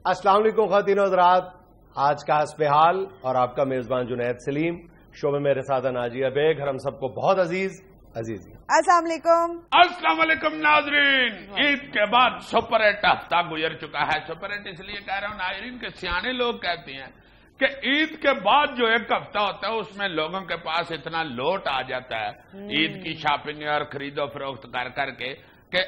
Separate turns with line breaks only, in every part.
السلام علیکم خواتین و حضرات، آج کا حسب حال اور آپ کا میزبان جنید سلیم، شو میں میرے ساتھ ناجیہ بیگ، ہم سب کو بہت عزیز
السلام علیکم۔
السلام علیکم ناظرین، عید کے بعد سپر ہٹ ہفتہ گزر چکا ہے۔ سپر ہٹ اس لیے کہہ رہا ہوں ناظرین کہ سیانے لوگ کہتے ہیں کہ عید کے بعد جو ایک ہفتہ ہوتا ہے اس میں لوگوں کے پاس اتنا لوٹ آ جاتا ہے عید کی شاپنگ اور خرید و فروخت کر کے کہ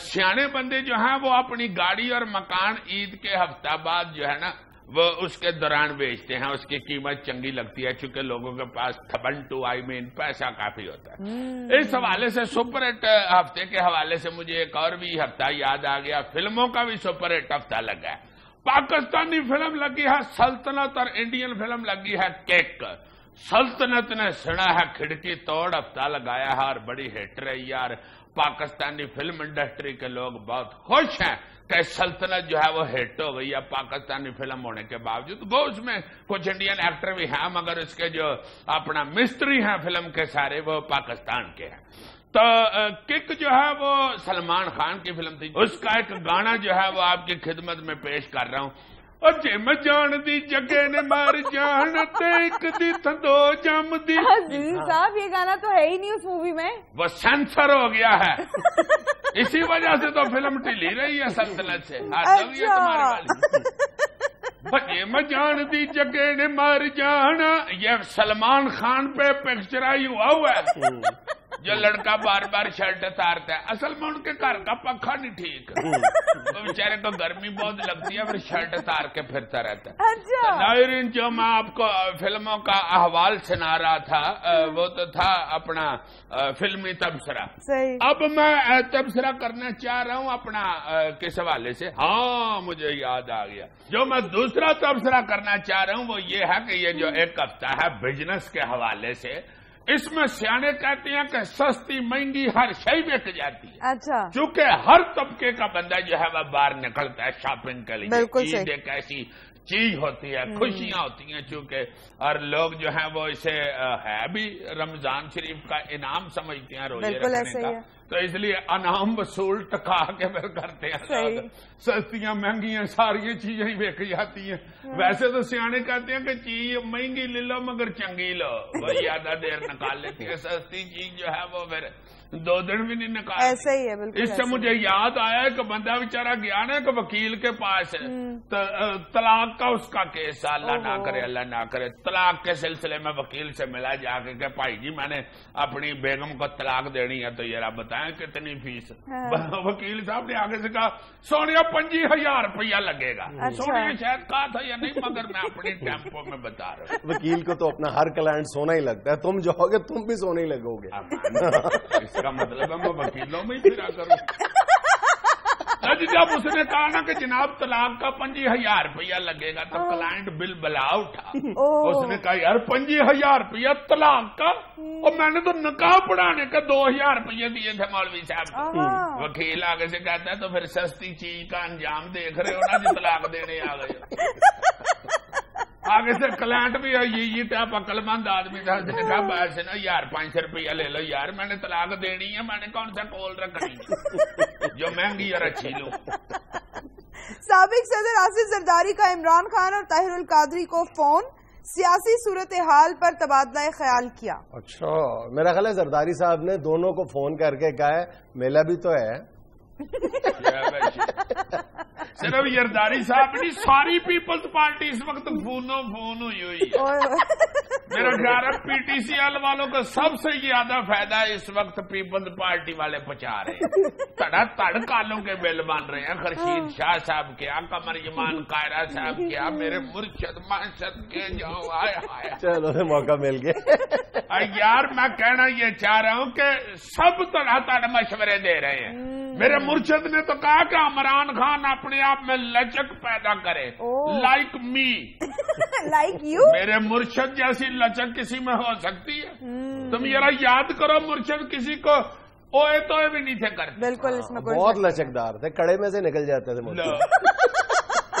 سیانے بندے جو ہیں وہ اپنی گاڑی اور مکان عید کے ہفتہ بعد جو ہے نا وہ اس کے دوران بیچتے ہیں، اس کی قیمت چنگی لگتی ہے چونکہ لوگوں کے پاس پیسہ کافی ہوتا ہے۔ اس حوالے سے سپر ہٹ ہفتے کے حوالے سے مجھے ایک اور بھی ہفتہ یاد آ گیا، فلموں کا بھی سپر ہٹ ہفتہ لگا ہے۔ پاکستانی فلم لگی ہے سلطنت اور انڈین فلم لگی ہے کک۔ سلطنت نے سنا ہے کھڑکی توڑ ہفتہ لگایا ہے اور بڑی ہٹ رہی ہے، اور پاکستانی فلم انڈسٹری کے لوگ بہت خوش ہیں کہ سلطنت جو ہے وہ ہٹ ہو گئی ہے پاکستانی فلم ہونے کے باوجود۔ وہ اس میں کچھ انڈین ایکٹر بھی ہیں مگر اس کے جو اپنا مستری ہیں فلم کے سارے وہ پاکستان کے ہیں۔ تو کک جو ہے وہ سلمان خان کی فلم تھی، اس کا ایک گانا جو ہے وہ آپ کی خدمت میں پیش کر رہا ہوں۔ جم جان دی جگہ نے مار جان تے ایک دی تھندو جم دی۔
عزیز صاحب یہ گانا تو ہے ہی نہیں اس مووی میں،
وہ سینسر ہو گیا ہے، اسی وجہ سے تو فلم ٹھیلی رہی ہے سلطنت سے۔ جم جان دی جگہ نے مار جانا، یہ سلمان خان پہ پکچرائی ہوا ہے جو لڑکا بار بار شرٹ اتارتا ہے۔ اصل میں ان کے گھر کا پنکھا نہیں ٹھیک، تو بیچارے کو گرمی بہت لگتی ہے پھر شرٹ اتار کے پھرتا رہتا ہے۔ ناظرین جو میں آپ کو فلموں کا احوال سنا رہا تھا وہ تو تھا اپنا فلمی تبصرہ۔ اب میں تبصرہ کرنا چاہ رہا ہوں اپنا کس حوالے سے، ہاں مجھے یاد آ گیا، جو میں دوسرا تبصرہ کرنا چاہ رہا ہوں وہ یہ ہے کہ یہ جو ایک ہفتہ ہے بزنس کے حوالے سے، اس میں سیانے کہتے ہیں کہ سستی مہنگی ہر شے بک جاتی ہے۔
اچھا،
چونکہ ہر طبقے کا بندہ جو ہے وہ باہر نکلتا ہے شاپنگ کے لیے۔ عید ایک ایسی چیز ہوتی ہے، خوشیاں ہوتی ہیں چونکہ، اور لوگ جو ہیں وہ اسے ہے بھی رمضان شریف کا انعام سمجھتے ہیں روزے رکھنے کا، تو اس لیے انعام وصول ٹکا کے پھر کرتے ہیں۔ سستیاں مہنگیاں ساری چیزیں ہی بیک جاتی ہیں۔ ویسے تو سیانے کہتے ہیں کہ چیز مہنگی لے لو مگر چنگی لو، وہ زیادہ دیر نکال لیتی ہے، سستی چیز جو ہے وہ پھر 2 دن بھی نہیں نکال۔
ایسا ہی ہے بالکل۔
اس سے مجھے یاد آیا کہ بندہ بیچارہ گیا نا کہ وکیل کے پاس طلاق کا اس کا کیس، اللہ نہ کرے اللہ نہ کرے، طلاق کے سلسلے میں وکیل سے ملا جا کے کہ بھائی جی میں نے اپنی بیگم کو طلاق دینی ہے تو ذرا بتائیں کتنی فیس۔ وکیل صاحب نے آگے سے کہا سونیا 25,000 روپیہ لگے گا۔ سونیا شاید کہا تھا یا نہیں مگر میں اپنی ٹیمپو میں بتا رہا ہوں۔
وکیل کو تو اپنا ہر کلائنٹ سونا ہی لگتا ہے، تم جو ہوگے تم بھی سونے ہی لگو گے۔
اس کا مطلب ہے میں وکیلوں میں ہی پھرا کروں۔ جب اس نے کہا نا کہ جناب طلاق کا 25,000 روپیہ لگے گا تو کلائنٹ بل بلا اٹھا، اس نے کہا یار 25,000 روپیہ طلاق کا، اور میں نے تو نکاح پڑھانے کا 2,000 روپیہ دیے تھے مولوی صاحب کو۔ وکیل آگے سے کہتا ہے تو پھر سستی چیز کا انجام دیکھ رہے ہو نا جو طلاق دینے آ گئے۔ آگے سے کلائنٹ بھی یہ ٹاپ عقل مند آدمی تھا، اس نے کہا بس نا یار 500 روپیہ لے لو یار، میں نے طلاق دینی ہے، میں نے کون سا کول رکھنی جو مہنگی اور اچھی لوں۔
سابق صدر آصف زرداری کا عمران خان اور طاہر القادری کو فون، سیاسی صورتحال پر تبادلہ خیال کیا۔
اچھا، میرا خیال ہے زرداری صاحب نے دونوں کو فون کر کے کہا ہے میلہ بھی تو ہے۔
صرف زرداری صاحب نہیں، ساری پیپلز پارٹی اس وقت فون ہوئی ہوئی ہے۔ میرا خیال ہے پی ٹی سی ایل والوں کو سب سے زیادہ فائدہ اس وقت پیپلز پارٹی والے پہنچا رہے ہیں۔ تڑ کالوں کے بل بن رہے ہیں، خورشید شاہ صاحب کیا، قمر ایمان قائرہ صاحب کیا، میرے مرشد معشد کے جاؤ آیا۔
چلو موقع مل گیا
یار میں کہنا یہ چاہ رہا ہوں کہ سب تڑ مشورے دے رہے ہیں۔ میرے مرشد نے تو کہا کہ عمران خان اپنے آپ میں لچک پیدا کرے، لائک می،
لائک یو۔
میرے مرشد جیسی لچک کسی میں ہو سکتی ہے؟ تم ذرا یاد کرو مرشد کسی کو اوے تو بھی نہیں تھے کرتے،
بالکل اس میں
بہت لچکدار تھے، کڑے میں سے نکل جاتے تھے۔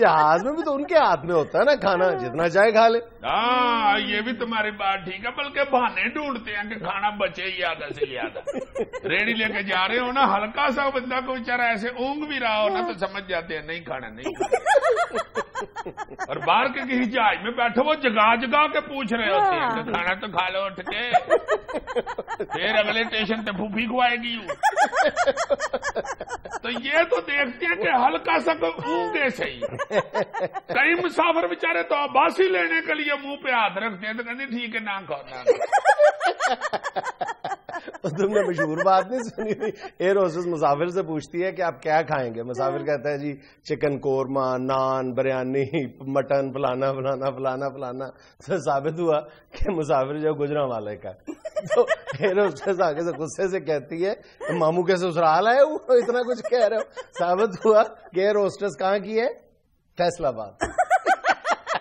جہاز میں بھی تو ان کے ہاتھ میں ہوتا ہے نا کھانا, جتنا چاہے کھا لے.
ہاں یہ بھی تمہاری بات ٹھیک ہے, بلکہ بہانے ڈھونڈتے ہیں کہ کھانا بچے ہی آدھا سے زیادہ. ریڑھی لے کے جا رہے ہو نا, ہلکا سا بندہ کو بیچارہ ایسے اونگ بھی رہا ہو نا تو سمجھ جاتے ہیں نہیں کھانا نہیں کھانا. اور باہر کے کسی جہاز میں بیٹھے وہ جگا جگا کے پوچھ رہے ہوتے ہیں کہ کھانا تو کھا لو اٹھ کے, پھر اگلے اسٹیشن پہ پھوپھی کھوائے گی. تو یہ تو دیکھتے ہیں کہ ہلکا سا اونگے سے ہی. کئی مسافر بیچارے تو آباسی لینے کے لیے منہ پہ ہاتھ رکھتے ہیں تو کہتے ٹھیک ہے نہ کھانا.
تم نے مشہور بات نہیں سنی تھی, ایئر ہوسٹس مسافر سے پوچھتی ہے کہ آپ کیا کھائیں گے. مسافر کہتا ہے جی چکن قورمہ, نان, بریانی, مٹن, فلانا فلانا فلانا فلانا. تو ثابت ہوا کہ مسافر جو گجرانوالے کا. تو ایئر ہوسٹس آگے سے غصے سے کہتی ہے ماموں کے سسرال آئے وہ اتنا کچھ کہہ رہے ہو. ثابت ہوا کہ ایئر ہوسٹس کہاں کی ہے, فیصلہ آباد.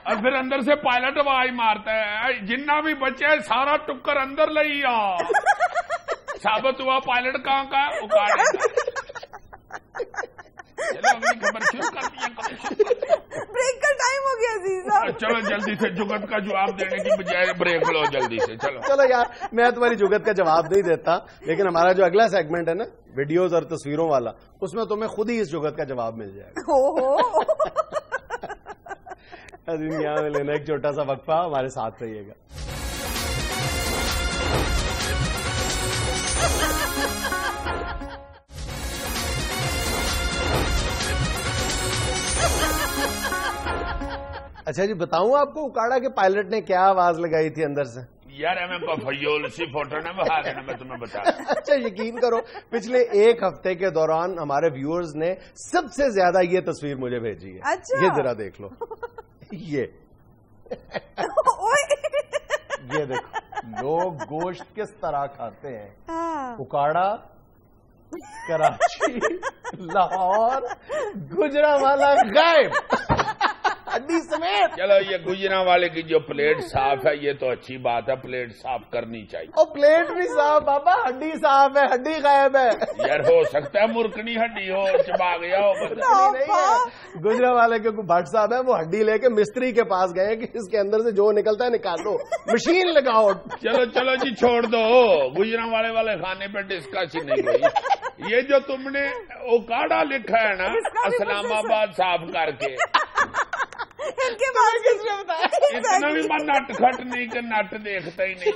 اور پھر اندر سے پائلٹ آواز مارتا ہے جنہ بھی بچے سارا ٹکر اندر لئی آ. ثابت ہوا پائلٹ کہاں کا ہے, اکاڑے کا. چلو اگلی خبر شروع کرتی ہیں.
بریک کا ٹائم ہو گیا عزیزہ.
چلو جلدی سے جگت کا جواب دینے کی بجائے بریک لو جلدی سے.
چلو یار میں تمہاری جگت کا جواب نہیں دیتا, لیکن ہمارا جو اگلا سیگمنٹ ہے نا ویڈیوز اور تصویروں والا, اس میں تمہیں خود ہی اس جگت کا جواب مل جائے گا. یہاں میں لینا ایک چھوٹا سا وقفہ, ہمارے ساتھ رہیے گا. اچھا جی بتاؤں آپ کو اکاڑا کے پائلٹ نے کیا آواز لگائی تھی اندر سے؟
یار ہمیں کو فیول سی فوٹو نہ بہا دینا, میں تمہیں بتا.
اچھا یقین کرو پچھلے ایک ہفتے کے دوران ہمارے ویورز نے سب سے زیادہ یہ تصویر مجھے بھیجی ہے. یہ ذرا دیکھ لو, یہ دیکھو لوگ گوشت کس طرح کھاتے ہیں. اکاڑا, کراچی, لاہور, گجرانوالہ غائب ہڈی سمیت.
چلو یہ گجرانوالے کی جو پلیٹ صاف ہے یہ تو اچھی بات ہے, پلیٹ صاف کرنی چاہیے.
اور پلیٹ بھی صاف بابا, ہڈی صاف ہے, ہڈی غائب ہے.
یار ہو سکتا ہے مرکنی ہڈی ہو, چبا گیا ہو.
نہیں ہے گجرانوالے کے بھٹ صاحب ہے, وہ ہڈی لے کے مستری کے پاس گئے کہ اس کے اندر سے جو نکلتا ہے نکالو, مشین لگاؤ.
چلو جی چھوڑ دو, گجرانوالے والے کھانے پہ ڈسکس ہی نہیں ہوئی. یہ جو تم نے اوکاڑا لکھا ہے نا اسلام آباد صاف کر کے, اتنا بھی میں نٹ کھٹ نہیں کہ نٹ دیکھتا ہی نہیں.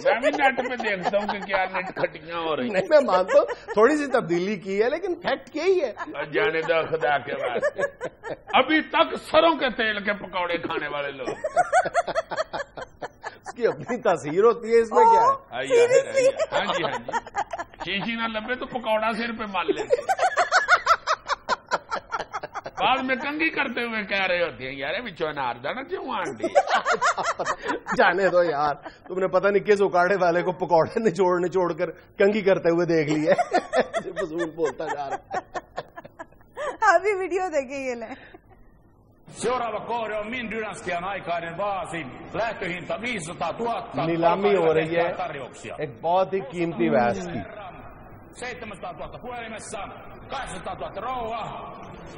میں بھی نٹ پہ دیکھتا ہوں کہ کیا نٹ کھٹیاں ہو رہی ہیں.
میں مانتا ہوں تھوڑی سی تبدیلی کی ہے, لیکن فیکٹ یہی ہے.
جانے دو خدا کے واسطے, ابھی تک سروں کے تیل کے پکوڑے کھانے والے لوگ,
اس کی اپنی تاثیر ہوتی ہے, اس میں کیا ہے.
ہاں جی شیشی نہ لبے تو پکوڑا سر پہ مال لیتے. بعد میں کنگھی کرتے ہوئے کہہ رہے ہوتے ہیں یار بچوں نار جانا کیوں آنٹی.
جانے دو یار, تم نے پتہ نہیں کس اکاڑے والے کو پکوڑے نچوڑ کر کنگھی کرتے ہوئے دیکھ لیا. فضول بولتا جا رہا.
ابھی ویڈیو دیکھیں یہ لیں.
Seuraava kohde on Min dynastian aikainen vaasi. Lähtöhinta 500 000.
نیلامی ہو رہی ہے ایک بہت ہی قیمتی ویس کی.
700 000 puhelimessa, 800 000 rouva,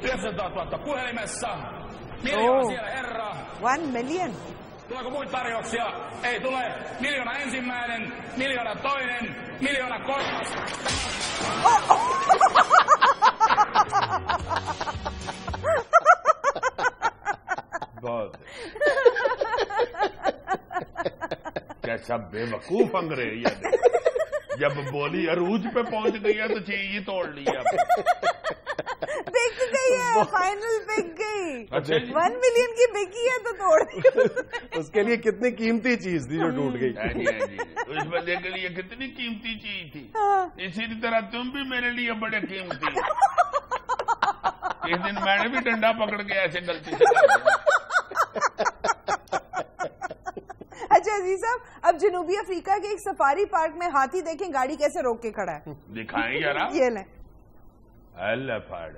900 000 puhelimessa, miljoona siellä herra.
1 million.
Tuleeko muita tarjouksia? Ei tule. Miljoona ensimmäinen, miljoona toinen, miljoona kolmas.
کیسا بے وقوف انگریز ہے, جب بولی عروج پہ پہنچ گئی ہے تو چیز ہی توڑ لی.
بک گئی ہے, فائنل بک گئی. 1 ملین کی بکی ہے تو توڑ دی.
اس کے لیے کتنی قیمتی چیز تھی جو ٹوٹ گئی.
اس بندے کے لیے کتنی قیمتی چیز تھی. اسی طرح تم بھی میرے لیے بڑے قیمتی. ایک دن میں نے بھی ڈنڈا پکڑ کے ایسے غلطی سے کر دیا.
اچھا عزیز صاحب, اب جنوبی افریقہ کے ایک سفاری پارک میں ہاتھی دیکھیں گاڑی کیسے روک کے کھڑا ہے.
دکھائیں ذرا.
یہ لیں.
اللہ پھاڑ.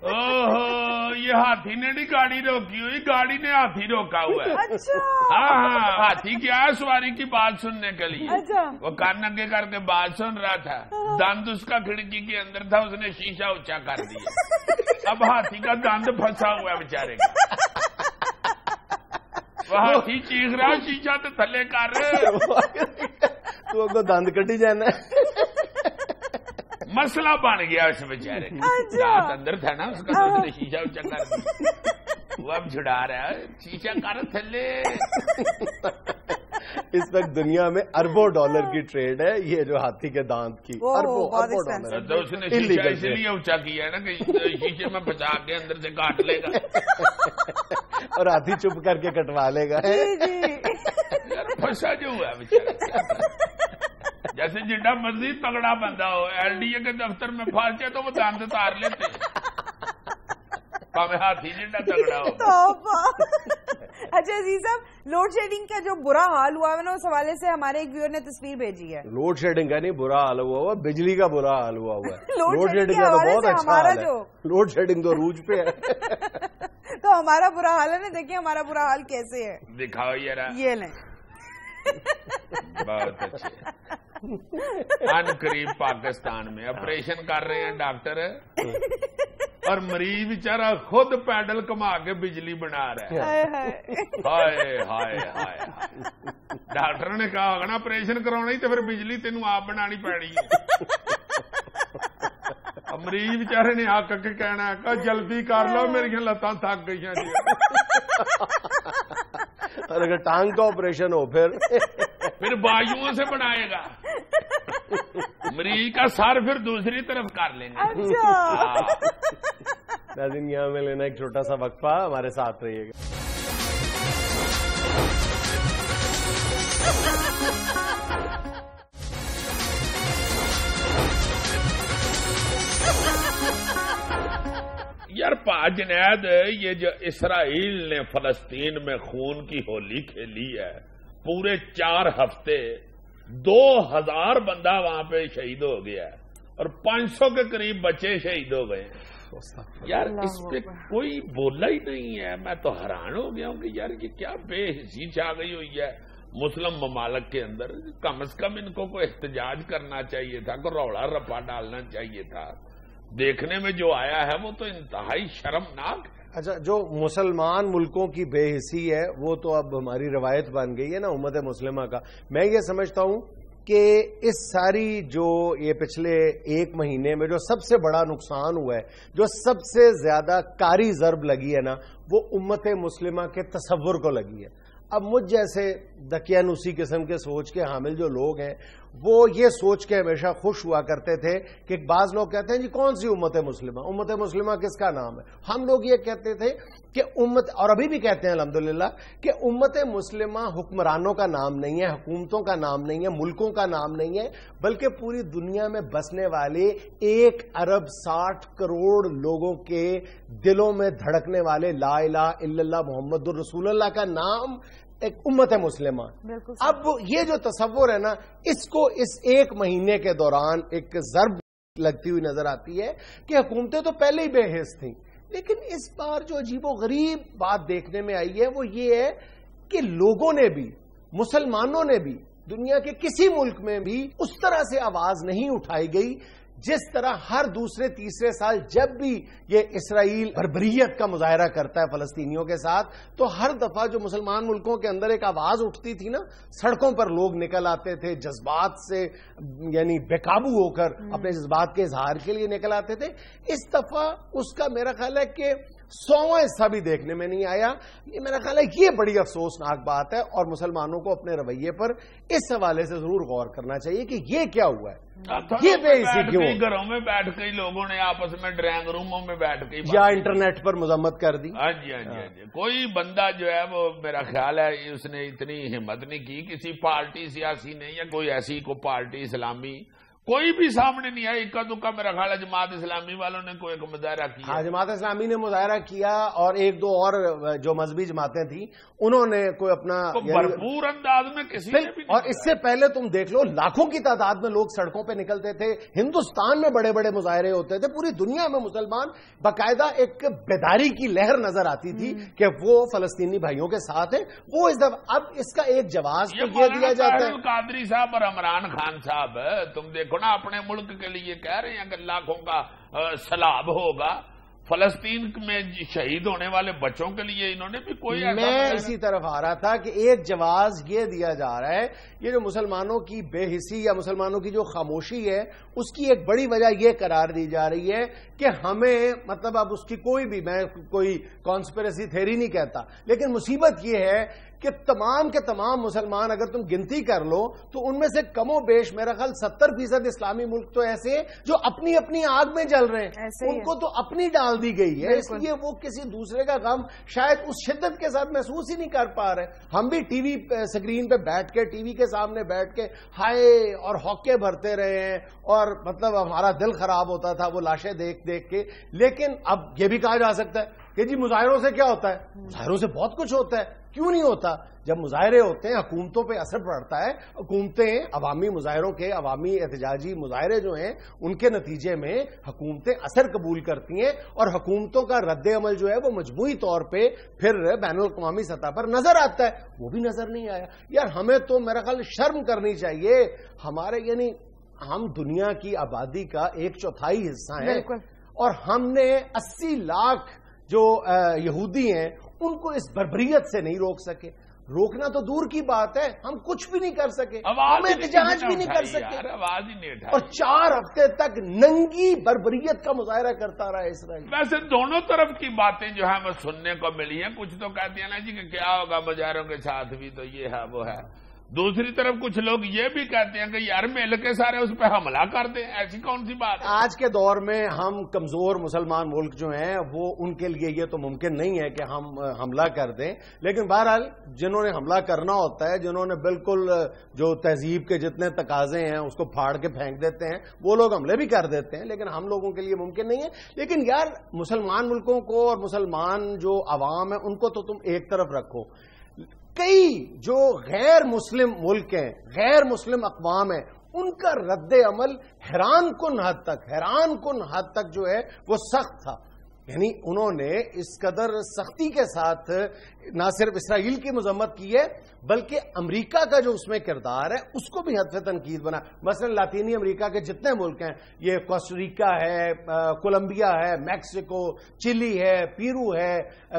اوہو, یہ ہاتھی نے نہیں گاڑی روکی ہوئی, گاڑی نے ہاتھی روکا ہوا ہے.
اچھا.
ہاں ہاتھی کیا ہے سواری کی بات سننے کے لیے.
اچھا.
وہ کان اگے کر کے بات سن رہا تھا, دند اس کا کھڑکی کے اندر تھا, اس نے شیشہ اونچا کر دیا. اب ہاتھی کا دند پھنسا ہوا ہے بیچارے کا، وہ ہاتھی چیخ رہا شیشہ تو تھلے کر
تو اگو دند کٹی جانا ہے۔
مسئلہ بن گیا اس بیچارے کا، رات اندر تھا نا اس کا، تو اس نے شیشہ اونچا کر دیا، وہ اب چھڑا رہا ہے شیشہ کر تھلے۔
اس وقت دنیا میں اربوں ڈالر کی ٹریڈ ہے یہ جو ہاتھی کے دانت کی، اربوں ڈالر۔
تو اس نے شیشہ اس لیے اونچا کیا ہے نا کہ شیشے میں بچا کے اندر سے کاٹ لے گا
اور ہاتھی چپ کر کے کٹوا لے گا۔
یار پھنسا جو ہوا ہے بیچارہ، جیسے جڈا مزید تگڑا بندہ ہو LDA کے دفتر میں پھنس جائے تو وہ دانت اتار لیتے، ہاتھی جڈا تگڑا ہو۔
اچھا عزیز صاحب، لوڈ شیڈنگ کا جو برا حال ہوا ہے نا، اس حوالے سے ہمارے ایک ویور نے تصویر بھیجی ہے۔
لوڈ شیڈنگ کا نہیں برا حال ہوا ہوا، بجلی کا برا حال ہوا ہوا ہے۔
لوڈ
شیڈنگ کا تو بہت اچھا حال ہے، لوڈ شیڈنگ تو عروج پہ ہے۔
تو ہمارا برا حال ہے نا، دیکھیں ہمارا برا حال کیسے ہے،
دکھاؤ یار،
یہ لیں۔
بہت اچھے۔ ان قریب پاکستان میں آپریشن کر رہے ہیں ڈاکٹر، اور مریض بیچارہ خود پیڈل کما کے بجلی بنا رہا ہے۔ ہائے ہائے ہائے، ڈاکٹر نے کہا ہوگا نا آپریشن کرانا ہی تو پھر بجلی تینوں آپ بنانی پڑی ہے۔ مریض بیچارے نے آ کے کہنا ہے کہ جلدی کر لو میری لتاں تھک گئی ہیں،
اور اگر ٹانگ کا آپریشن ہو
پھر بایوں سے بنائے گا، مریض کا سر پھر دوسری طرف کر لیں گے۔
ناظرین یہاں میں لینا ایک چھوٹا سا وقفہ، ہمارے ساتھ رہیے گا۔
یار پا جنید، یہ جو اسرائیل نے فلسطین میں خون کی ہولی کھیلی ہے، پورے 4 ہفتے 2000 بندہ وہاں پہ شہید ہو گیا ہے اور 500 کے قریب بچے شہید ہو گئے ہیں۔ یار اس پہ کوئی بولا ہی نہیں ہے، میں تو حیران ہو گیا ہوں کہ یار یہ کیا بے حسی چھا گئی ہوئی ہے مسلم ممالک کے اندر۔ کم از کم ان کو کوئی احتجاج کرنا چاہیے تھا، کوئی روڑا رپا ڈالنا چاہیے تھا۔ دیکھنے میں جو آیا ہے وہ تو انتہائی شرمناک ہے۔
اچھا، جو مسلمان ملکوں کی بے حسی ہے وہ تو اب ہماری روایت بن گئی ہے نا امت مسلمہ کا۔ میں یہ سمجھتا ہوں کہ اس ساری جو یہ پچھلے 1 مہینے میں جو سب سے بڑا نقصان ہوا ہے، جو سب سے زیادہ کاری ضرب لگی ہے نا، وہ امت مسلمہ کے تصور کو لگی ہے۔ اب مجھ جیسے دقیانوسی قسم کے سوچ کے حامل جو لوگ ہیں وہ یہ سوچ کے ہمیشہ خوش ہوا کرتے تھے کہ بعض لوگ کہتے ہیں جی کون سی امت مسلمہ کس کا نام ہے؟ ہم لوگ یہ کہتے تھے کہ امت، اور ابھی بھی کہتے ہیں الحمدللہ، کہ امت مسلمہ حکمرانوں کا نام نہیں ہے، حکومتوں کا نام نہیں ہے، ملکوں کا نام نہیں ہے، بلکہ پوری دنیا میں بسنے والے 1 ارب 60 کروڑ لوگوں کے دلوں میں دھڑکنے والے لا الہ الا اللہ محمد الرسول اللہ کا نام ایک امت مسلمہ۔ اب یہ جو تصور ہے نا، اس کو اس 1 مہینے کے دوران ایک ضرب لگتی ہوئی نظر آتی ہے کہ حکومتیں تو پہلے ہی بے حس تھیں، لیکن اس بار جو عجیب و غریب بات دیکھنے میں آئی ہے وہ یہ ہے کہ لوگوں نے بھی، مسلمانوں نے بھی، دنیا کے کسی ملک میں بھی اس طرح سے آواز نہیں اٹھائی گئی جس طرح ہر دوسرے تیسرے سال جب بھی یہ اسرائیل بربریت کا مظاہرہ کرتا ہے فلسطینیوں کے ساتھ، تو ہر دفعہ جو مسلمان ملکوں کے اندر ایک آواز اٹھتی تھی نا، سڑکوں پر لوگ نکل آتے تھے جذبات سے، یعنی بے قابو ہو کر اپنے جذبات کے اظہار کے لیے نکل آتے تھے۔ اس دفعہ اس کا میرا خیال ہے کہ 100واں حصہ بھی دیکھنے میں نہیں آیا۔ یہ میرا خیال ہے یہ بڑی افسوسناک بات ہے، اور مسلمانوں کو اپنے رویے پر اس حوالے سے ضرور غور کرنا چاہیے کہ یہ کیا ہوا ہے، یہ بے حسی کیوں؟
گھروں میں بیٹھ کے لوگوں نے آپس میں ڈرائنگ روموں میں بیٹھ کے
یا انٹرنیٹ پر مذمت کر دی۔
ہاں جی ہاں جی ہاں جی، کوئی بندہ جو ہے وہ میرا خیال ہے اس نے اتنی ہمت نہیں کی، کسی پارٹی سیاسی نے یا کوئی ایسی کوئی پارٹی اسلامی کوئی بھی سامنے نہیں آیا۔ اکا دکا میرا خیال ہے جماعت اسلامی والوں نے کوئی ایک مظاہرہ کیا۔
ہاں، جماعت اسلامی نے مظاہرہ کیا، اور 1-2 اور جو مذہبی جماعتیں تھیں انہوں نے کوئی اپنا
بھرپور انداز میں کسی نے بھی،
اور اس سے پہلے تم دیکھ لو لاکھوں کی تعداد میں لوگ سڑکوں پہ نکلتے تھے، ہندوستان میں بڑے بڑے مظاہرے ہوتے تھے، پوری دنیا میں مسلمان باقاعدہ ایک بیداری کی لہر نظر آتی تھی کہ وہ فلسطینی بھائیوں کے ساتھ ہیں۔ وہ اس دفعہ اب اس کا ایک جواز تو یہ دیا جاتا ہے،
قادری صاحب اور عمران خان صاحب تم دیکھو نا اپنے ملک کے لیے کہہ رہے ہیں کہ لاکھوں کا سیلاب ہوگا، فلسطین میں شہید ہونے والے بچوں کے لیے انہوں نے بھی کوئی
میں اسی طرف آ رہا تھا کہ ایک جواز یہ دیا جا رہا ہے، یہ جو مسلمانوں کی بے حسی یا مسلمانوں کی جو خاموشی ہے اس کی ایک بڑی وجہ یہ قرار دی جا رہی ہے کہ ہمیں مطلب اب اس کی میں کوئی کانسپریسی تھیوری نہیں کہتا، لیکن مصیبت یہ ہے کہ تمام کے تمام مسلمان اگر تم گنتی کر لو تو ان میں سے کم و بیش میرا خیال 70% اسلامی ملک تو ایسے ہیں جو اپنی اپنی آگ میں جل رہے ہیں، ان کو تو اپنی ڈال دی گئی ہے، اس لیے وہ کسی دوسرے کا غم شاید اس شدت کے ساتھ محسوس ہی نہیں کر پا رہے۔ ہم بھی ٹی وی سکرین پہ بیٹھ کے ٹی وی کے سامنے بیٹھ کے ہائے اور ہوکے بھرتے رہے ہیں اور مطلب ہمارا دل خراب ہوتا تھا وہ لاشیں دیکھ دیکھ کے، لیکن اب یہ بھی کہا جا سکتا ہے کہ جی مظاہروں سے کیا ہوتا ہے؟ مظاہروں سے بہت کچھ ہوتا ہے، کیوں نہیں ہوتا؟ جب مظاہرے ہوتے ہیں حکومتوں پہ اثر پڑتا ہے، حکومتیں عوامی مظاہروں کے عوامی احتجاجی مظاہرے جو ہیں ان کے نتیجے میں حکومتیں اثر قبول کرتی ہیں اور حکومتوں کا رد عمل جو ہے وہ مجموعی طور پہ پھر بین الاقوامی سطح پر نظر آتا ہے، وہ بھی نظر نہیں آیا۔ یار ہمیں تو میرا خیال شرم کرنی چاہیے، ہمارے یعنی ہم دنیا کی آبادی کا 1/4 حصہ ہیں اور ہم نے 80 لاکھ جو یہودی ہیں ان کو اس بربریت سے نہیں روک سکے۔ روکنا تو دور کی بات ہے، ہم کچھ بھی نہیں کر سکے، ہم احتجاج بھی نہیں کر سکے اور 4 ہفتے تک ننگی بربریت کا مظاہرہ کرتا رہا اسرائیل۔
ویسے دونوں طرف کی باتیں جو ہے وہ سننے کو ملی ہیں، کچھ تو کہتے ہیں نا جی کہ کیا ہوگا مظاہروں کے ساتھ بھی تو یہ ہے وہ ہے، دوسری طرف کچھ لوگ یہ بھی کہتے ہیں کہ یار مل کے سارے اس پہ حملہ کر دیں، ایسی کون سی بات ہے؟
آج کے دور میں ہم کمزور مسلمان ملک جو ہیں وہ ان کے لیے یہ تو ممکن نہیں ہے کہ ہم حملہ کر دیں، لیکن بہرحال جنہوں نے حملہ کرنا ہوتا ہے، جنہوں نے بالکل جو تہذیب کے جتنے تقاضے ہیں اس کو پھاڑ کے پھینک دیتے ہیں، وہ لوگ حملے بھی کر دیتے ہیں، لیکن ہم لوگوں کے لیے ممکن نہیں ہے۔ لیکن یار مسلمان ملکوں کو اور مسلمان جو عوام ہے ان کو تو تم ایک طرف رکھو، کئی جو غیر مسلم ملک ہیں، غیر مسلم اقوام ہیں، ان کا رد عمل حیران کن حد تک جو ہے وہ سخت تھا۔ یعنی انہوں نے اس قدر سختی کے ساتھ نہ صرف اسرائیل کی مذمت کی ہے بلکہ امریکہ کا جو اس میں کردار ہے اس کو بھی حد سے تنقید بنا۔ مثلا لاطینی امریکہ کے جتنے ملک ہیں، یہ کوسٹاریکا ہے، کولمبیا ہے، میکسیکو، چلی ہے، پیرو ہے،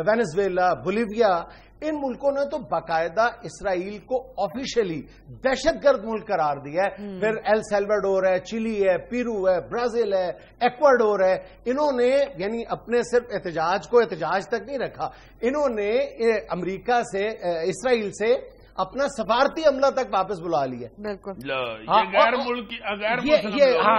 وینزویلا، بولیویا، ان ملکوں نے تو باقاعدہ اسرائیل کو آفیشلی دہشت گرد ملک قرار دیا ہے۔ پھر ایل سیلواڈور ہے، چلی ہے، پیرو ہے، برازیل ہے، ایکواڈور ہے، انہوں نے یعنی اپنے صرف احتجاج کو احتجاج تک نہیں رکھا، انہوں نے امریکہ سے اسرائیل سے اپنا سفارتی عملہ تک واپس بلا لیا۔
بالکل
غیر ملکی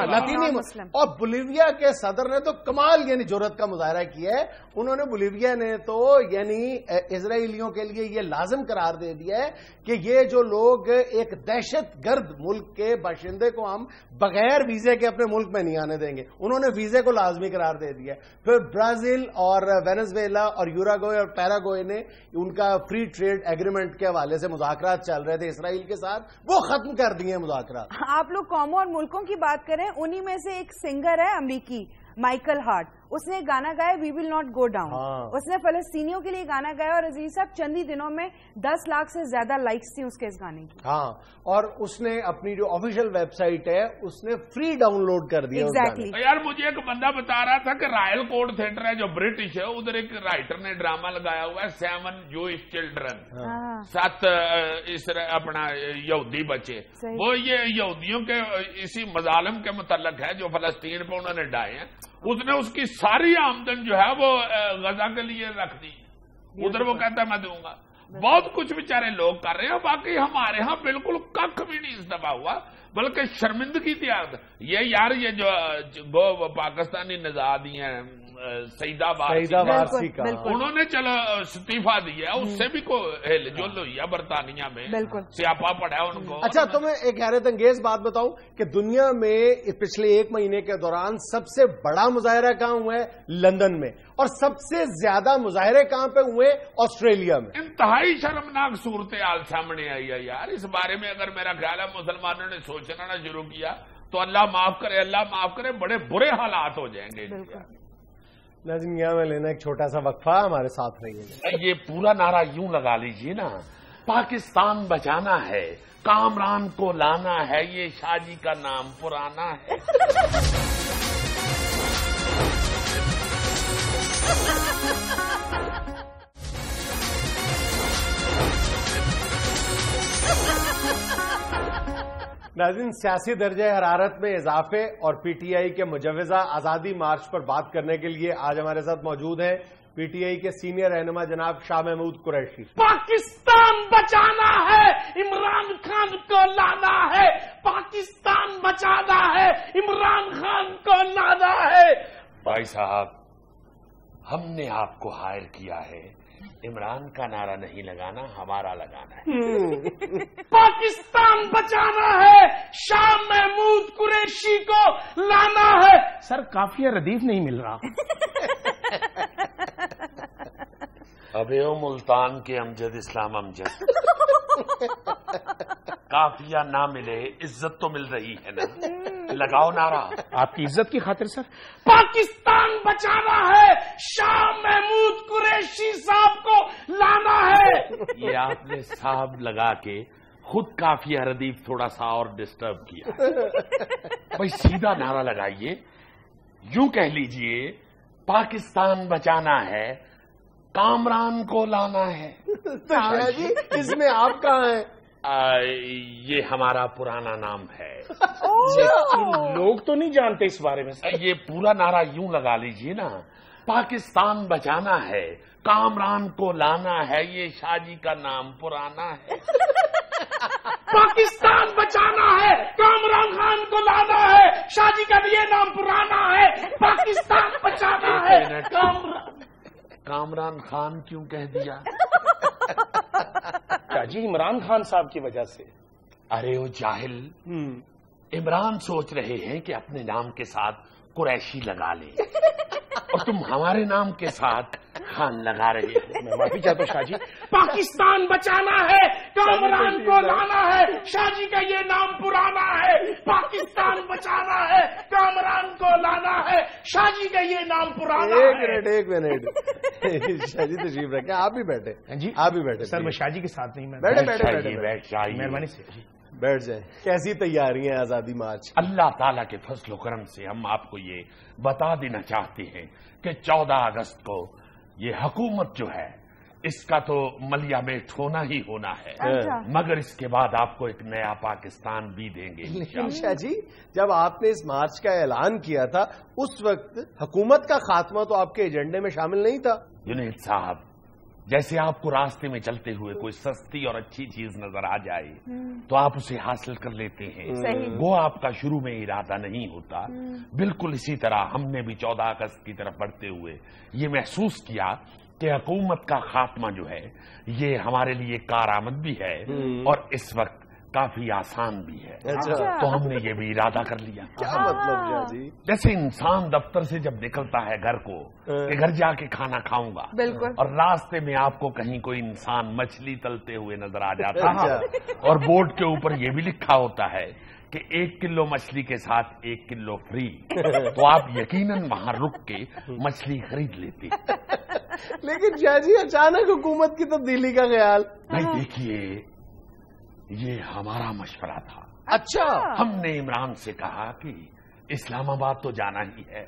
لاطینی اور بولیویا کے صدر نے تو کمال یعنی جرأت کا مظاہرہ کیا ہے، انہوں نے بولیویا نے تو یعنی اسرائیلیوں کے لیے یہ لازم قرار دے دیا ہے کہ یہ جو لوگ ایک دہشت گرد ملک کے باشندے کو ہم بغیر ویزے کے اپنے ملک میں نہیں آنے دیں گے، انہوں نے ویزے کو لازمی قرار دے دیا ہے۔ پھر برازیل اور وینزویلا اور یوراگوئے اور پیراگوئے نے ان کا فری ٹریڈ ایگریمنٹ کے حوالے سے مذاکرات چل رہے تھے اسرائیل کے ساتھ، وہ ختم کر دیے مذاکرات۔
آپ لوگ قوموں اور ملکوں کی بات کریں، انہی میں سے ایک سنگر ہے امریکی مائیکل ہارٹ، اس نے گانا گایا وی ول ناٹ گو ڈاؤن، اس نے فلسطینیوں کے لیے گانا گایا اور عزیز صاحب چند ہی دنوں میں 10 لاکھ سے زیادہ لائکس تھی اس کے اس گانے کی۔
ہاں، اور اس نے اپنی جو آفیشیل ویب سائٹ ہے اس نے فری ڈاؤن لوڈ کر دیا۔
یار مجھے ایک بندہ بتا رہا تھا کہ رائل کوٹ تھیٹر ہے جو برٹش ہے، ادھر ایک رائٹر نے ڈرامہ لگایا ہوا ہے 7 جوئش چلڈرن، 7 اپنا یہودی بچے، وہ یہ یہودیوں کے اسی مظالم کے متعلق ہے جو فلسطین پہ انہوں نے ڈائے ہیں، اس نے اس کی ساری آمدن جو ہے وہ غزہ کے لیے رکھ دی، ادھر وہ کہتا ہے میں دوں گا۔ بہت کچھ بیچارے لوگ کر رہے ہیں، باقی ہمارے ہاں بالکل ککھ بھی نہیں اس دفعہ ہوا، بلکہ شرمندگی تھی یہ یار یہ جو پاکستانی نژادی ہیں سعیدہ وارسی کا، انہوں نے چلو استعفیٰ دیا، اس سے بھی کوئی ہل جل ہوئی ہے برطانیہ میں، سیاپا پڑا ان کو۔
اچھا تمہیں ایک حیرت انگیز بات بتاؤں کہ دنیا میں پچھلے 1 مہینے کے دوران سب سے بڑا مظاہرہ کہاں ہوا ہے؟ لندن میں، اور سب سے زیادہ مظاہرے کہاں پہ ہوئے؟ آسٹریلیا میں۔
انتہائی شرمناک صورتحال سامنے آئی ہے یار، اس بارے میں اگر میرا خیال ہے مسلمانوں نے سوچنا نہ شروع کیا تو اللہ معاف کرے بڑے برے حالات ہو جائیں گے۔
ناظرین یہاں میں لینا ایک چھوٹا سا وقفہ، ہمارے ساتھ رہیے گا۔
یہ پورا نعرہ یوں لگا لیجئے نا، پاکستان بچانا ہے، کامران کو لانا ہے، یہ شاہ جی کا نام پرانا ہے۔
ناظرین، سیاسی درجہ حرارت میں اضافے اور پی ٹی آئی کے مجوزہ آزادی مارچ پر بات کرنے کے لیے آج ہمارے ساتھ موجود ہیں پی ٹی آئی کے سینئر رہنما جناب شاہ محمود قریشی۔
پاکستان بچانا ہے، عمران خان کو لانا ہے، پاکستان بچانا ہے، عمران خان کو لانا ہے۔
بھائی صاحب، ہم نے آپ کو ہائر کیا ہے، عمران کا نعرہ نہیں لگانا، ہمارا لگانا ہے۔
پاکستان بچانا ہے، شاہ محمود قریشی کو لانا ہے۔ سر کافیہ ردیف نہیں مل رہا۔
ابے او ملتان کے امجد اسلام امجد، کافیہ نہ ملے عزت تو مل رہی ہے نا، لگاؤ نعرہ۔
آپ کی عزت کی خاطر سر پاکستان بچانا ہے، شاہ محمود قریشی صاحب کو لانا ہے۔
یہ آپ نے صاحب لگا کے خود کافیہ ردیف تھوڑا سا اور ڈسٹرب کیا۔ بھائی سیدھا نعرہ لگائیے، یوں کہہ لیجئے پاکستان بچانا ہے، کامران کو لانا ہے۔
شاہ جی اس میں آپ کہاں ہیں؟
یہ ہمارا پرانا نام ہے۔
لوگ تو نہیں جانتے اس بارے میں سر۔
یہ پورا نعرہ یوں لگا لیجئے نا، پاکستان بچانا ہے، کامران کو لانا ہے، یہ شاہ جی کا نام پرانا ہے۔
پاکستان بچانا ہے، کامران خان کو لانا ہے، شاہ جی کا یہ نام پرانا ہے۔ پاکستان بچانا ہے،
کامران خان کیوں کہہ دیا؟
شاہ جی عمران خان صاحب کی وجہ سے۔
ارے وہ جاہل، عمران سوچ رہے ہیں کہ اپنے نام کے ساتھ قریشی لگا لیں اور تم ہمارے نام کے ساتھ خان لگا رہے ہو۔
میں معافی چاہتا ہوں شاہ جی۔ پاکستان بچانا ہے، کامران کو لانا ہے، شاہ جی کا یہ نام پرانا ہے۔ پاکستان بچانا ہے، کامران کو لانا ہے، شاہ جی کا یہ نام پرانا ہے۔
ایک منٹ شاہ جی تشریف رکھیں، آپ بھی بیٹھے
جی
آپ بھی بیٹھے
سر، میں شاہ جی کے ساتھ نہیں، میں
بیٹھے
بیٹھ جائیے۔
مہربانی سے جی
بیٹھ جائیں۔ کیسی تیاری ہیں آزادی مارچ؟
اللہ تعالیٰ کے فضل و کرم سے ہم آپ کو یہ بتا دینا چاہتے ہیں کہ 14 اگست کو یہ حکومت جو ہے اس کا تو ملیا میٹ ہونا ہی ہونا ہے، مگر اس کے بعد آپ کو ایک نیا پاکستان بھی دیں گے۔
لیکن شاہ جی جب آپ نے اس مارچ کا اعلان کیا تھا اس وقت حکومت کا خاتمہ تو آپ کے ایجنڈے میں شامل نہیں تھا۔
جنید صاحب، جیسے آپ کو راستے میں چلتے ہوئے کوئی سستی اور اچھی چیز نظر آ جائے تو آپ اسے حاصل کر لیتے ہیں، وہ آپ کا شروع میں ارادہ نہیں ہوتا۔ بالکل اسی طرح ہم نے بھی 14 اگست کی طرف بڑھتے ہوئے یہ محسوس کیا کہ حکومت کا خاتمہ جو ہے یہ ہمارے لیے کارآمد بھی ہے اور اس وقت کافی آسان بھی ہے، تو ہم نے یہ بھی ارادہ کر لیا۔
کیا مطلب شاہ جی؟
جیسے انسان دفتر سے جب نکلتا ہے گھر کو کہ گھر جا کے کھانا کھاؤں گا،
بالکل،
اور راستے میں آپ کو کہیں کوئی انسان مچھلی تلتے ہوئے نظر آ جاتا ہے اور بورڈ کے اوپر یہ بھی لکھا ہوتا ہے کہ 1 کلو مچھلی کے ساتھ 1 کلو فری، تو آپ یقیناً وہاں رک کے مچھلی خرید لیتے۔
لیکن شاہ جی اچانک حکومت کی تبدیلی کا خیال؟
نہیں، دیکھیے یہ ہمارا مشورہ تھا۔
اچھا،
ہم نے عمران سے کہا کہ اسلام آباد تو جانا ہی ہے،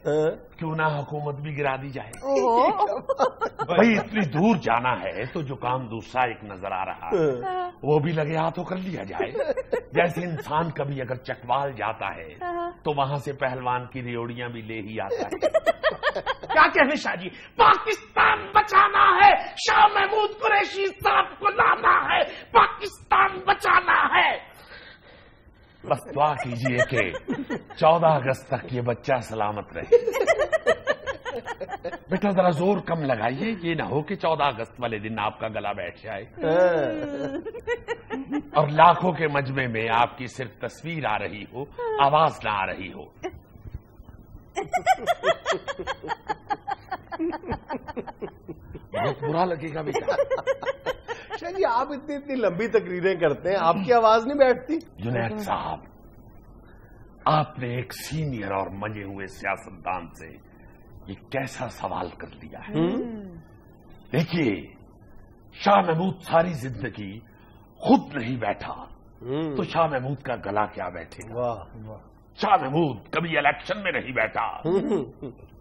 کیوں نہ حکومت بھی گرا دی جائے۔ بھائی اتنی دور جانا ہے تو جو کام دوسرا ایک نظر آ رہا وہ بھی لگے ہاتھوں کر لیا جائے۔ جیسے انسان کبھی اگر چکوال جاتا ہے تو وہاں سے پہلوان کی ریوڑیاں بھی لے ہی آتا ہے۔
کیا کہنے شاہ جی؟ پاکستان بچانا ہے، شاہ محمود قریشی صاحب کو لانا ہے، پاکستان بچانا ہے۔
بس دعا کیجئے کہ 14 اگست تک یہ بچہ سلامت رہے۔ بیٹا ذرا زور کم لگائیے، یہ نہ ہو کہ 14 اگست والے دن آپ کا گلا بیٹھ جائے اور لاکھوں کے مجمع میں آپ کی صرف تصویر آ رہی ہو، آواز نہ آ رہی ہو۔ بہت برا لگے گا بیٹا۔
شاہ جی آپ اتنی لمبی تقریریں کرتے ہیں، آپ کی آواز نہیں بیٹھتی؟
جنید صاحب، آپ نے ایک سینئر اور منجے ہوئے سیاستدان سے یہ کیسا سوال کر لیا ہے؟ دیکھیے، شاہ محمود ساری زندگی خود نہیں بیٹھا تو شاہ محمود کا گلا کیا بیٹھے گا؟ شاہ محمود کبھی الیکشن میں نہیں بیٹھا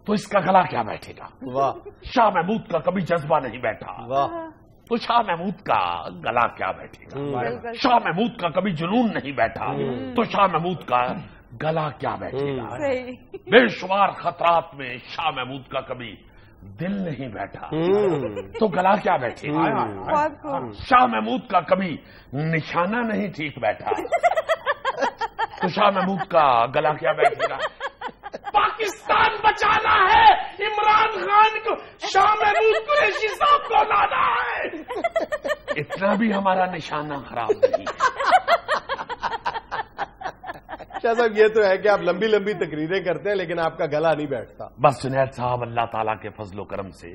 تو اس کا گلا کیا بیٹھے گا؟ شاہ محمود کا کبھی جذبہ نہیں بیٹھا تو شاہ محمود کا گلا کیا بیٹھے گا؟ شاہ محمود کا کبھی جنون نہیں بیٹھا تو شاہ محمود کا گلا کیا بیٹھے گا؟ بے شمار خطرات میں شاہ محمود کا کبھی دل نہیں بیٹھا تو گلا کیا بیٹھے گا؟ شاہ محمود کا کبھی نشانہ نہیں ٹھیک بیٹھا تو شاہ محمود کا گلا کیا بیٹھے گا؟
پاکستان بچانا ہے، عمران خان کو شاہ محمود قریشی صاحب کو لانا ہے،
اتنا بھی ہمارا نشانہ خراب نہیں ہے۔
شاہ صاحب یہ تو ہے کہ آپ لمبی لمبی تقریریں کرتے ہیں لیکن آپ کا گلا نہیں بیٹھتا۔
بس جنید صاحب، اللہ تعالیٰ کے فضل و کرم سے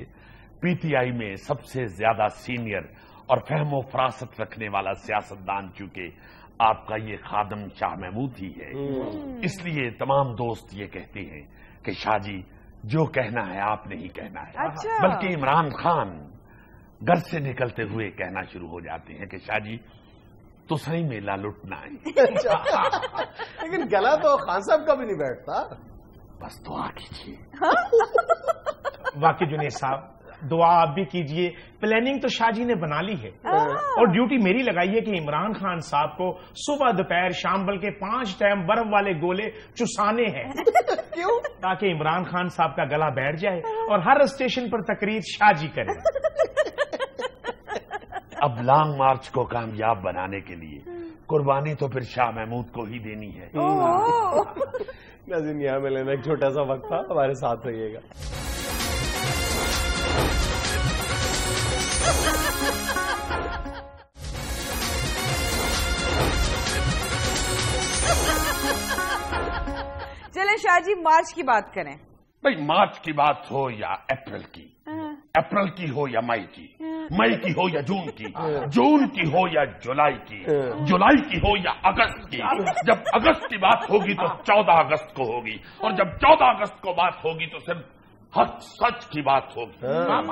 پی ٹی آئی میں سب سے زیادہ سینئر اور فہم و فراست رکھنے والا سیاستدان چونکہ آپ کا یہ خادم شاہ محمود ہی ہے، اس لیے تمام دوست یہ کہتے ہیں کہ شاہ جی جو کہنا ہے آپ نے ہی کہنا ہے، بلکہ عمران خان گھر سے نکلتے ہوئے کہنا شروع ہو جاتے ہیں کہ شاہ جی تو صحیح میلہ لٹنا ہے۔
لیکن گلا تو خان صاحب کا بھی نہیں بیٹھتا۔
بس دعا کیجیے۔
واقعی جنید صاحب دعا آپ بھی کیجئے، پلاننگ تو شاہ جی نے بنا لی ہے اور ڈیوٹی میری لگائی ہے کہ عمران خان صاحب کو صبح دوپہر شام بلکہ 5 ٹائم برف والے گولے چسانے ہیں۔ کیوں؟ تاکہ عمران خان صاحب کا گلا بیٹھ جائے اور ہر اسٹیشن پر تقریر شاہ جی کرے۔
اب لانگ مارچ کو کامیاب بنانے کے لیے قربانی تو پھر شاہ محمود کو ہی دینی ہے۔
ناظرین یہاں میں لینا ایک چھوٹا سا وقت تھا، ہمارے ساتھ رہیے گا۔
چلیں شاہ جی مارچ کی بات کریں۔
بھئی مارچ کی بات ہو یا اپریل کی، اپریل کی ہو یا مئی کی، مئی کی ہو یا جون کی، جون کی ہو یا جولائی کی، جولائی کی ہو یا اگست کی، جب اگست کی بات ہوگی تو 14 اگست کو ہوگی، اور جب 14 اگست کو بات ہوگی تو صرف حق سچ کی بات ہوگی۔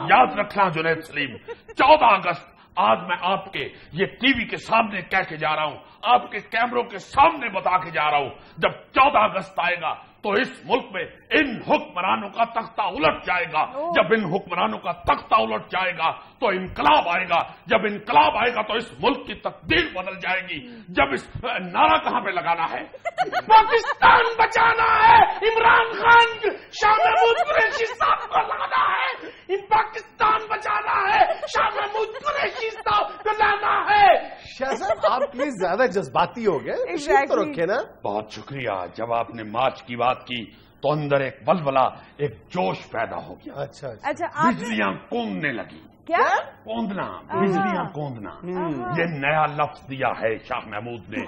یاد رکھنا جنید سلیم، 14 اگست آج میں آپ کے یہ ٹی وی کے سامنے کہہ کے جا رہا ہوں، آپ کے کیمروں کے سامنے بتا کے جا رہا ہوں، جب 14 اگست آئے گا تو اس ملک میں ان حکمرانوں کا تختہ الٹ جائے گا۔ جب ان حکمرانوں کا تختہ الٹ جائے گا تو انقلاب آئے گا، جب انقلاب آئے گا تو اس ملک کی تقدیر بدل جائے گی۔ جب اس نعرہ کہاں پہ لگانا ہے؟
پاکستان بچانا ہے، عمران خان شاہ محمود قریشی صاحب کو لانا ہے، پاکستان بچانا ہے، شاہ محمود قریشی صاحب کو لانا ہے۔
شاہ صاحب آپ پلیز زیادہ جذباتی ہو گئے، تو رکھے نا۔
بہت شکریہ۔ جب آپ نے مارچ کی بات کی تو اندر ایک بلبلہ، ایک جوش پیدا ہو گیا۔
اچھا
بجلیاں کوندنے لگی۔
کیا؟
کوندنا، بجلیاں کوندنا، یہ نیا لفظ دیا ہے شاہ محمود نے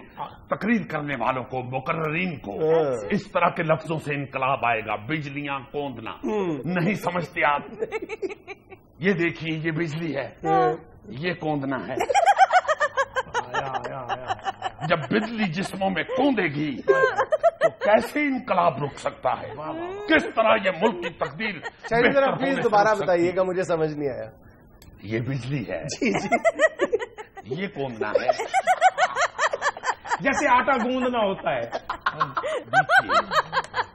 تقریر کرنے والوں کو، مقررین کو۔ اس طرح کے لفظوں سے انقلاب آئے گا، بجلیاں کوندنا۔ نہیں سمجھتے آپ؟ یہ دیکھیے، یہ بجلی ہے، یہ کوندنا ہے۔ جب بجلی جسموں میں کوندے گی تو کیسے انقلاب رک سکتا ہے؟ کس طرح یہ ملک کی تقدیر؟
چلیے ذرا پلیز دوبارہ بتائیے گا، مجھے سمجھ نہیں آیا۔
یہ بجلی ہے، یہ کوندنا ہے،
جیسے آٹا گوندنا ہوتا ہے۔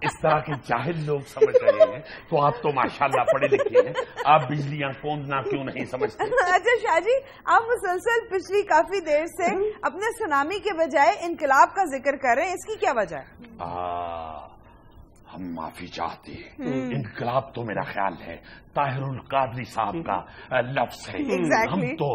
اس طرح کے جاہل لوگ سمجھ رہے ہیں تو آپ تو ماشاءاللہ پڑھے لکھے ہیں، آپ بجلیاں کوندنا کیوں نہیں سمجھتے؟
اچھا شاہ جی، آپ مسلسل پچھلی کافی دیر سے اپنے سونامی کے بجائے انقلاب کا ذکر کر رہے ہیں، اس کی کیا وجہ ہے؟
ہم معافی چاہتے ہیں۔ انقلاب تو میرا خیال ہے طاہر القادری صاحب کا لفظ ہے۔ ہم تو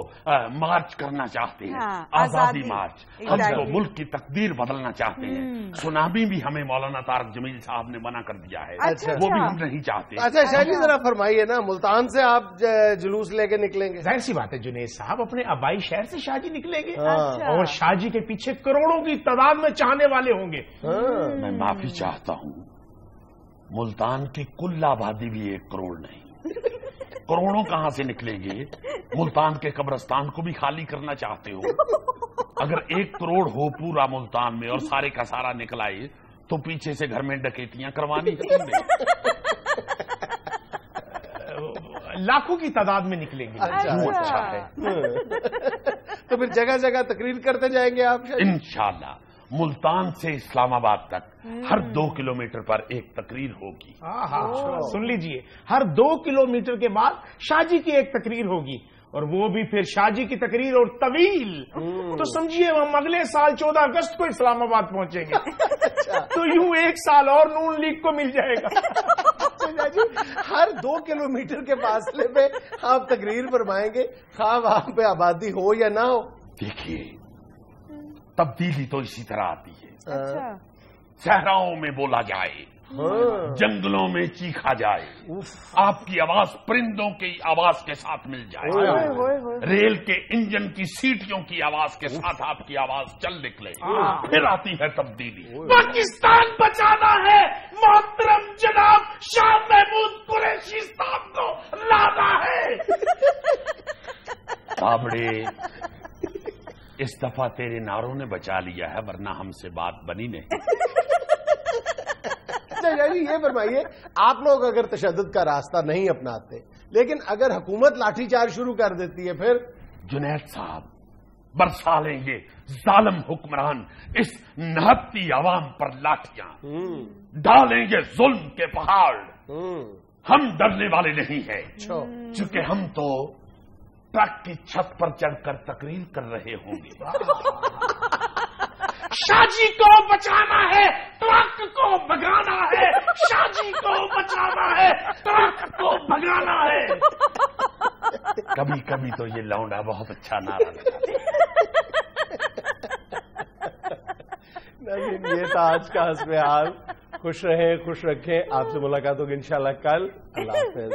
مارچ کرنا چاہتے ہیں، آزادی مارچ۔ ہم تو ملک کی تقدیر بدلنا چاہتے ہیں۔ سونامی بھی ہمیں مولانا طارق جمیل صاحب نے منع کر دیا ہے، وہ بھی ہم نہیں چاہتے۔
اچھا شاہ جی ذرا فرمائیے نا، ملتان سے آپ جلوس لے کے نکلیں گے؟
ظاہر سی بات ہے جنید صاحب، اپنے آبائی شہر سے شاہ جی نکلیں گے اور شاہ جی کے پیچھے کروڑوں کی تعداد میں چاہنے والے ہوں گے۔
میں معافی چاہتا ہوں، ملتان کی کل آبادی بھی 1 کروڑ نہیں، کروڑوں کہاں سے نکلیں گے؟ ملتان کے قبرستان کو بھی خالی کرنا چاہتے ہو؟ اگر 1 کروڑ ہو پورا ملتان میں اور سارے کا سارا نکل آئے تو پیچھے سے گھر میں ڈکیتیاں کروانی ہے؟
لاکھوں کی تعداد میں نکلیں گے۔
اچھا ہے،
تو پھر جگہ جگہ تقریر کرتے جائیں گے آپ؟
انشاءاللہ ملتان سے اسلام آباد تک ہر 2 کلومیٹر پر ایک تقریر ہوگی۔
سن لیجئے، ہر 2 کلومیٹر کے بعد شاہ جی کی ایک تقریر ہوگی اور وہ بھی پھر شاہ جی کی تقریر اور طویل. تو سمجھیے ہم اگلے سال 14 اگست کو اسلام آباد پہنچیں گے. تو یوں 1 سال اور نون لیگ کو مل جائے گا.
ہر 2 کلومیٹر کے فاصلے پہ آپ تقریر فرمائیں گے, خواہ وہاں پہ آبادی ہو یا نہ ہو.
دیکھیے تبدیلی تو اسی طرح آتی ہے.
اچھا.
صحراؤں میں بولا جائے, جنگلوں میں چیخا جائے, آپ کی آواز پرندوں کی آواز کے ساتھ مل جائے, ریل کے انجن کی سیٹیوں کی آواز کے ساتھ آپ کی آواز چل نکلے, پھر آتی ہے تبدیلی.
پاکستان بچانا ہے, محترم جناب شاہ محمود قریشی صاحب کو لانا ہے.
بابڑے, اس دفعہ تیرے نعروں نے بچا لیا ہے, ورنہ ہم سے بات بنی نہیں.
جی یہ فرمائیے, آپ لوگ اگر تشدد کا راستہ نہیں اپناتے, لیکن اگر حکومت لاٹھی چارج شروع کر دیتی ہے پھر؟
جنید صاحب, برسا لیں گے ظالم حکمران اس نہتی عوام پر لاٹھیاں, ڈالیں گے ظلم کے پہاڑ. ہم ڈرنے والے نہیں ہیں, چونکہ ہم تو ٹرک کی چھت پر چڑھ کر تقریر کر رہے ہوں گے.
شاہ جی کو بچانا ہے, ٹرک کو بھگانا ہے. شاہ جی کو بچانا ہے, ٹرک کو بھگانا ہے.
کبھی کبھی تو یہ لونڈا بہت اچھا نعرہ لگتا ہے.
یہ تھا آج کا حسب حال. خوش رہیں, خوش رکھیں. آپ سے ملاقات ہوگی انشاءاللہ کل. اللہ حافظ.